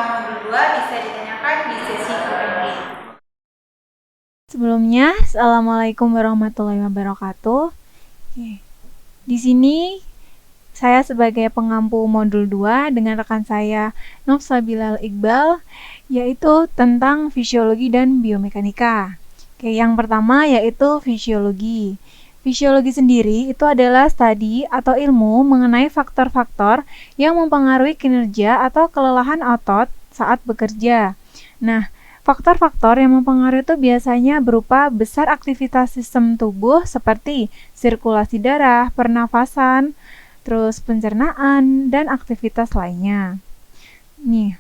modul 2 bisa ditanyakan di sesi Q&A. Sebelumnya, Assalamualaikum warahmatullahi wabarakatuh. Di sini saya sebagai pengampu modul 2 dengan rekan saya Nofsa Bilal Iqbal, yaitu tentang fisiologi dan biomekanika. Yang pertama yaitu fisiologi. Fisiologi sendiri itu adalah studi atau ilmu mengenai faktor-faktor yang mempengaruhi kinerja atau kelelahan otot saat bekerja. Nah, faktor-faktor yang mempengaruhi itu biasanya berupa besar aktivitas sistem tubuh seperti sirkulasi darah, pernafasan, terus pencernaan, dan aktivitas lainnya. Nih,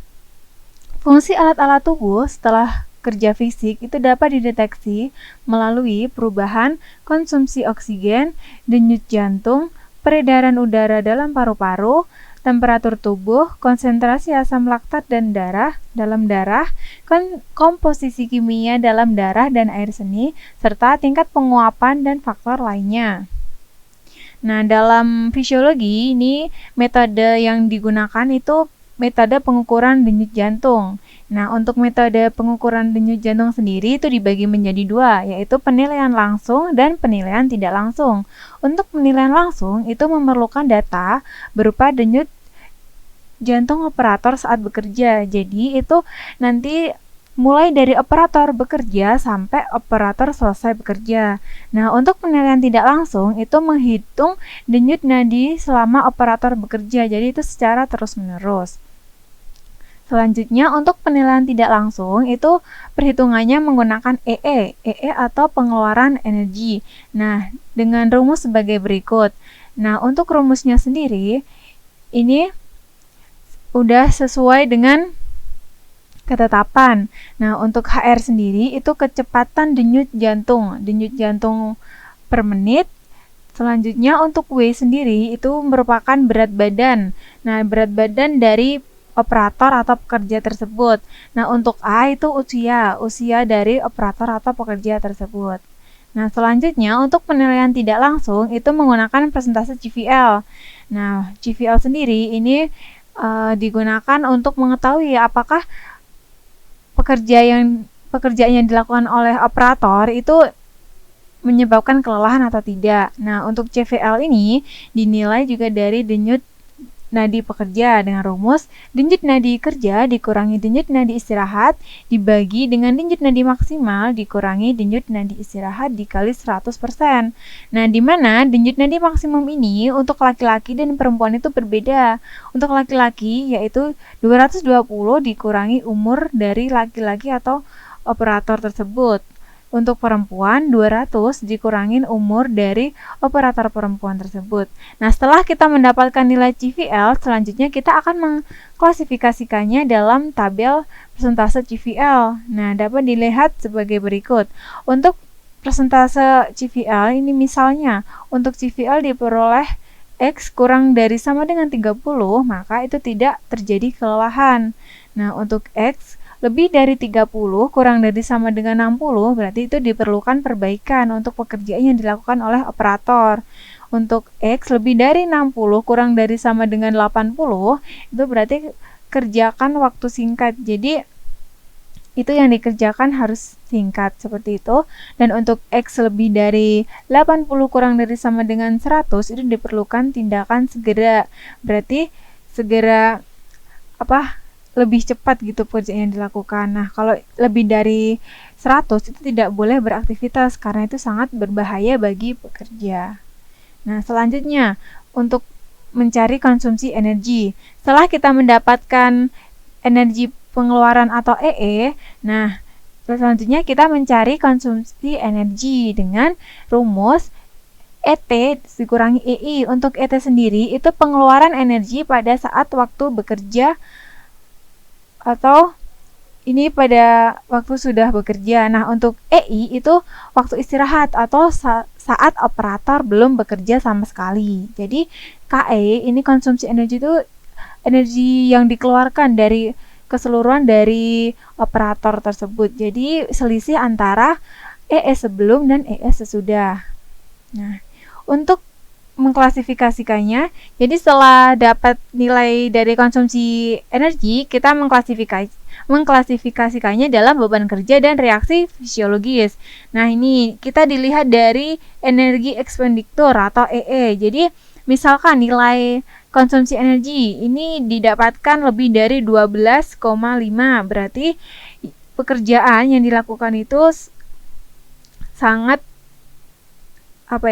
fungsi alat-alat tubuh setelah kerja fisik itu dapat dideteksi melalui perubahan konsumsi oksigen, denyut jantung, peredaran udara dalam paru-paru, temperatur tubuh, konsentrasi asam laktat dan darah dalam darah, komposisi kimia dalam darah dan air seni, serta tingkat penguapan dan faktor lainnya. Nah, dalam fisiologi ini metode yang digunakan itu metode pengukuran denyut jantung. Nah, untuk metode pengukuran denyut jantung sendiri itu dibagi menjadi dua, yaitu penilaian langsung dan penilaian tidak langsung. Untuk penilaian langsung itu memerlukan data berupa denyut jantung operator saat bekerja. Jadi itu nanti mulai dari operator bekerja sampai operator selesai bekerja. Nah, untuk penilaian tidak langsung itu menghitung denyut nadi selama operator bekerja. Jadi itu secara terus-menerus. Selanjutnya, untuk penilaian tidak langsung itu perhitungannya menggunakan EE atau pengeluaran energi. Nah, dengan rumus sebagai berikut. Nah, untuk rumusnya sendiri ini udah sesuai dengan ketetapan. Nah, untuk HR sendiri itu kecepatan denyut jantung per menit. Selanjutnya untuk W sendiri itu merupakan berat badan. Nah, berat badan dari operator atau pekerja tersebut. Nah, untuk A itu usia dari operator atau pekerja tersebut. Nah, selanjutnya untuk penilaian tidak langsung itu menggunakan persentase GVL. Nah, GVL sendiri ini digunakan untuk mengetahui apakah pekerjaan yang dilakukan oleh operator itu menyebabkan kelelahan atau tidak. Nah, untuk CVL ini dinilai juga dari denyut nadi pekerja dengan rumus denyut nadi kerja dikurangi denyut nadi istirahat dibagi dengan denyut nadi maksimal dikurangi denyut nadi istirahat dikali 100%. Nah, di mana denyut nadi maksimum ini untuk laki-laki dan perempuan itu berbeda. Untuk laki-laki yaitu 220 dikurangi umur dari laki-laki atau operator tersebut. Untuk perempuan, 200 dikurangin umur dari operator perempuan tersebut. Nah, setelah kita mendapatkan nilai CVL, selanjutnya kita akan mengklasifikasikannya dalam tabel persentase CVL. Nah, dapat dilihat sebagai berikut. Untuk persentase CVL ini misalnya, untuk CVL diperoleh X kurang dari sama dengan 30, maka itu tidak terjadi kelelahan. Nah, untuk X lebih dari 30 kurang dari sama dengan 60 berarti itu diperlukan perbaikan untuk pekerjaan yang dilakukan oleh operator. Untuk X lebih dari 60 kurang dari sama dengan 80 itu berarti kerjakan waktu singkat. Jadi itu yang dikerjakan harus singkat seperti itu. Dan untuk X lebih dari 80 kurang dari sama dengan 100 itu diperlukan tindakan segera. Berarti segera lebih cepat gitu pekerjaan yang dilakukan. Nah, kalau lebih dari 100 itu tidak boleh beraktivitas karena itu sangat berbahaya bagi pekerja. Nah, selanjutnya untuk mencari konsumsi energi. Setelah kita mendapatkan energi pengeluaran atau EE, nah selanjutnya kita mencari konsumsi energi dengan rumus ET dikurangi EI. Untuk ET sendiri itu pengeluaran energi pada saat waktu bekerja atau ini pada waktu sudah bekerja. Nah, untuk EI itu waktu istirahat atau saat operator belum bekerja sama sekali. Jadi, KE ini konsumsi energi itu energi yang dikeluarkan dari keseluruhan dari operator tersebut. Jadi, selisih antara EE sebelum dan EE sesudah. Nah, untuk mengklasifikasikannya. Jadi setelah dapat nilai dari konsumsi energi, kita mengklasifikasikannya dalam beban kerja dan reaksi fisiologis. Nah, ini kita dilihat dari energi expenditure atau EE. Jadi misalkan nilai konsumsi energi ini didapatkan lebih dari 12,5, berarti pekerjaan yang dilakukan itu sangat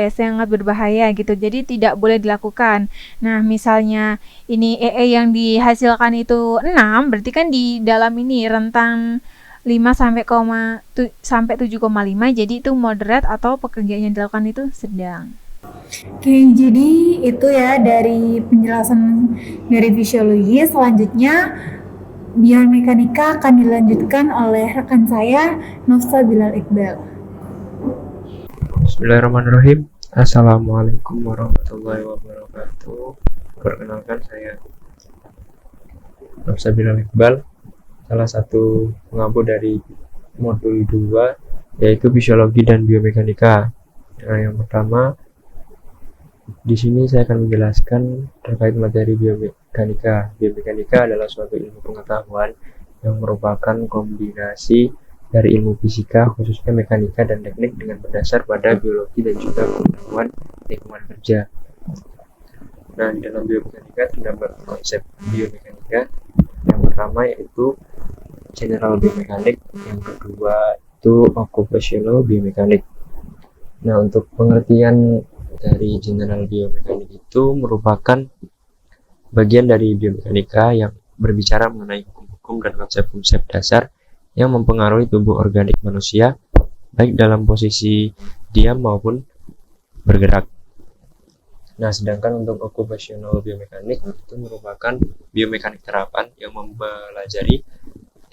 sangat berbahaya gitu. Jadi tidak boleh dilakukan. Nah, misalnya ini EE yang dihasilkan itu 6, berarti kan di dalam ini rentang 5 sampai 7,5, jadi itu moderate atau pekerjaan yang dilakukan itu sedang. Oke, jadi itu ya dari penjelasan dari fisiologi. Selanjutnya biomekanika akan dilanjutkan oleh rekan saya, Nofsa Bilal Iqbal. Bismillahirrahmanirrahim. Assalamualaikum warahmatullahi wabarakatuh. Perkenalkan, saya Nofsa Bilal Iqbal, salah satu pengampu dari modul 2, yaitu fisiologi dan biomekanika. Nah, yang pertama, di sini saya akan menjelaskan terkait materi biomekanika. Biomekanika adalah suatu ilmu pengetahuan yang merupakan kombinasi dari ilmu fisika, khususnya mekanika dan teknik, dengan berdasar pada biologi dan juga pengetahuan lingkungan kerja. Nah, di dalam biomekanika terdapat konsep biomekanika. Yang pertama yaitu general biomekanik, yang kedua itu occupational biomekanik. Nah, untuk pengertian dari general biomekanik itu merupakan bagian dari biomekanika yang berbicara mengenai hukum-hukum dan konsep-konsep dasar yang mempengaruhi tubuh organik manusia, baik dalam posisi diam maupun bergerak. Nah, sedangkan untuk occupational biomekanik itu merupakan biomekanik terapan yang mempelajari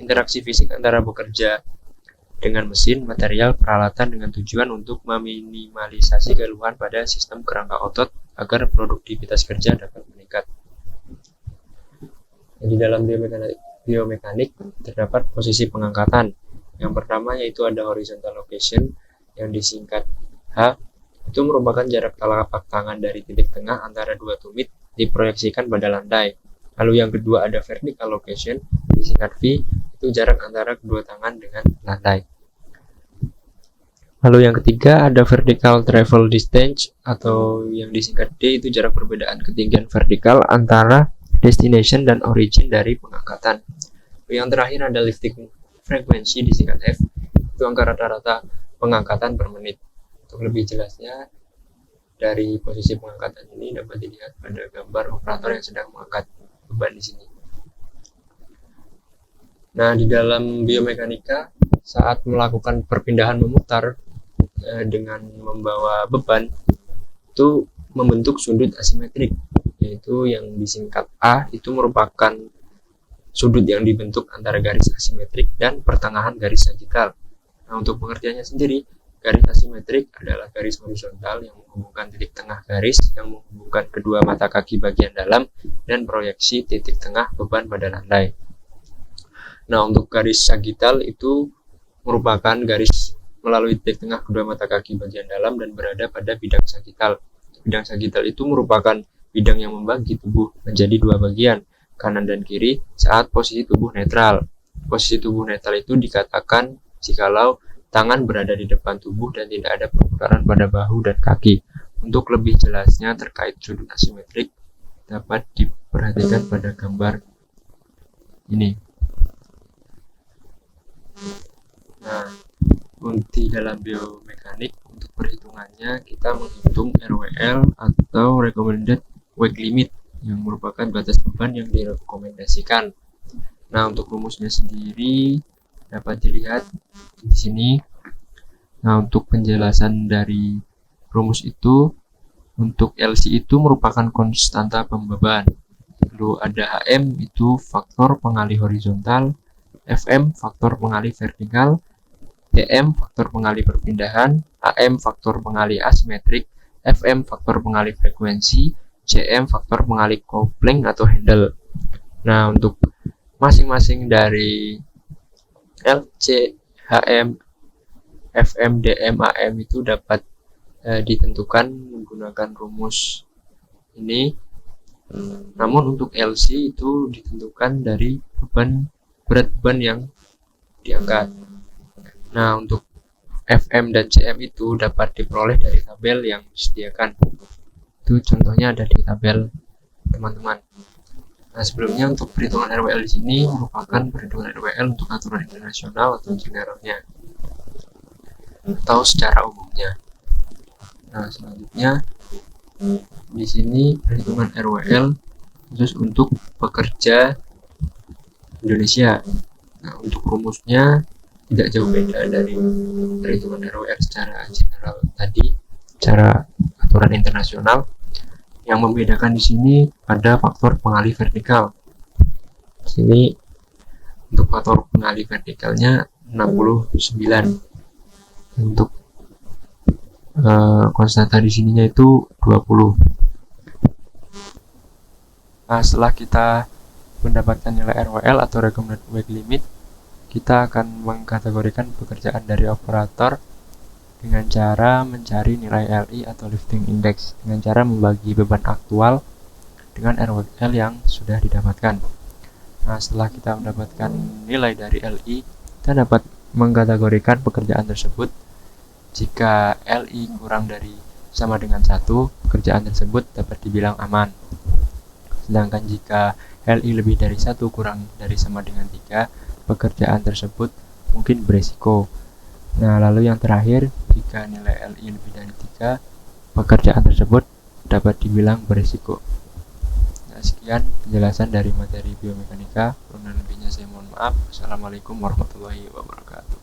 interaksi fisik antara bekerja dengan mesin, material, peralatan dengan tujuan untuk meminimalisasi keluhan pada sistem kerangka otot agar produktivitas kerja dapat meningkat. Di dalam biomekanik terdapat posisi pengangkatan. Yang pertama yaitu ada horizontal location yang disingkat H. Itu merupakan jarak telapak tangan dari titik tengah antara dua tumit diproyeksikan pada lantai. Lalu yang kedua ada vertical location disingkat V. Itu jarak antara kedua tangan dengan lantai. Lalu yang ketiga ada vertical travel distance atau yang disingkat D. Itu jarak perbedaan ketinggian vertikal antara destination dan origin dari pengangkatan. Yang terakhir ada lifting frequency disingkat F. Itu angka rata-rata pengangkatan per menit. Untuk lebih jelasnya dari posisi pengangkatan ini dapat dilihat pada gambar operator yang sedang mengangkat beban di sini. Nah, di dalam biomekanika saat melakukan perpindahan memutar dengan membawa beban itu membentuk sudut asimetrik, yaitu yang disingkat A. Itu merupakan sudut yang dibentuk antara garis asimetrik dan pertengahan garis sagital. Nah, untuk pengertiannya sendiri, garis asimetrik adalah garis horizontal yang menghubungkan titik tengah garis yang menghubungkan kedua mata kaki bagian dalam dan proyeksi titik tengah beban pada lantai. Nah, untuk garis sagital itu merupakan garis melalui titik tengah kedua mata kaki bagian dalam dan berada pada bidang sagital. Bidang sagital itu merupakan bidang yang membagi tubuh menjadi dua bagian, kanan dan kiri, saat posisi tubuh netral. Posisi tubuh netral itu dikatakan jikalau tangan berada di depan tubuh dan tidak ada perputaran pada bahu dan kaki. Untuk lebih jelasnya terkait sudut asimetrik dapat diperhatikan pada gambar ini. Nah, di dalam biomekanik untuk perhitungannya kita menghitung RWL atau recommended weight limit yang merupakan batas beban yang direkomendasikan. Nah, untuk rumusnya sendiri dapat dilihat di sini. Nah, untuk penjelasan dari rumus itu, untuk LC itu merupakan konstanta pembeban. Lalu ada HM itu faktor pengalih horizontal, FM faktor pengalih vertikal, DM faktor pengalih perpindahan, AM faktor pengalih asimetrik, FM faktor pengalih frekuensi, CM faktor pengalih coupling atau handle. Nah, untuk masing-masing dari LC, HM, FM, DM, AM itu dapat ditentukan menggunakan rumus ini. Namun untuk LC itu ditentukan dari berat beban yang diangkat. Nah, untuk FM dan CM itu dapat diperoleh dari tabel yang disediakan. Itu contohnya ada di tabel teman-teman. Nah, sebelumnya untuk perhitungan RWL di sini merupakan perhitungan RWL untuk aturan internasional atau generalnya atau secara umumnya. Nah, selanjutnya di sini perhitungan RWL khusus untuk pekerja Indonesia. Nah, untuk rumusnya tidak jauh beda dari perhitungan RWL secara general tadi, secara aturan internasional. Yang membedakan di sini ada faktor pengalih vertikal. Di sini untuk faktor pengalih vertikalnya 69. Untuk konstanta di sininya itu 20. Nah, setelah kita mendapatkan nilai RWL atau recommended weight limit, kita akan mengkategorikan pekerjaan dari operator dengan cara mencari nilai LI atau lifting index, dengan cara membagi beban aktual dengan RWL yang sudah didapatkan. Nah, setelah kita mendapatkan nilai dari LI, kita dapat mengkategorikan pekerjaan tersebut. Jika LI kurang dari sama dengan 1, pekerjaan tersebut dapat dibilang aman. Sedangkan jika LI lebih dari 1 kurang dari sama dengan 3, pekerjaan tersebut mungkin beresiko. Nah, lalu yang terakhir, jika nilai LI lebih dari 3, pekerjaan tersebut dapat dibilang beresiko. Nah, sekian penjelasan dari materi biomekanika. Kurang dan lebihnya saya mohon maaf. Assalamualaikum warahmatullahi wabarakatuh.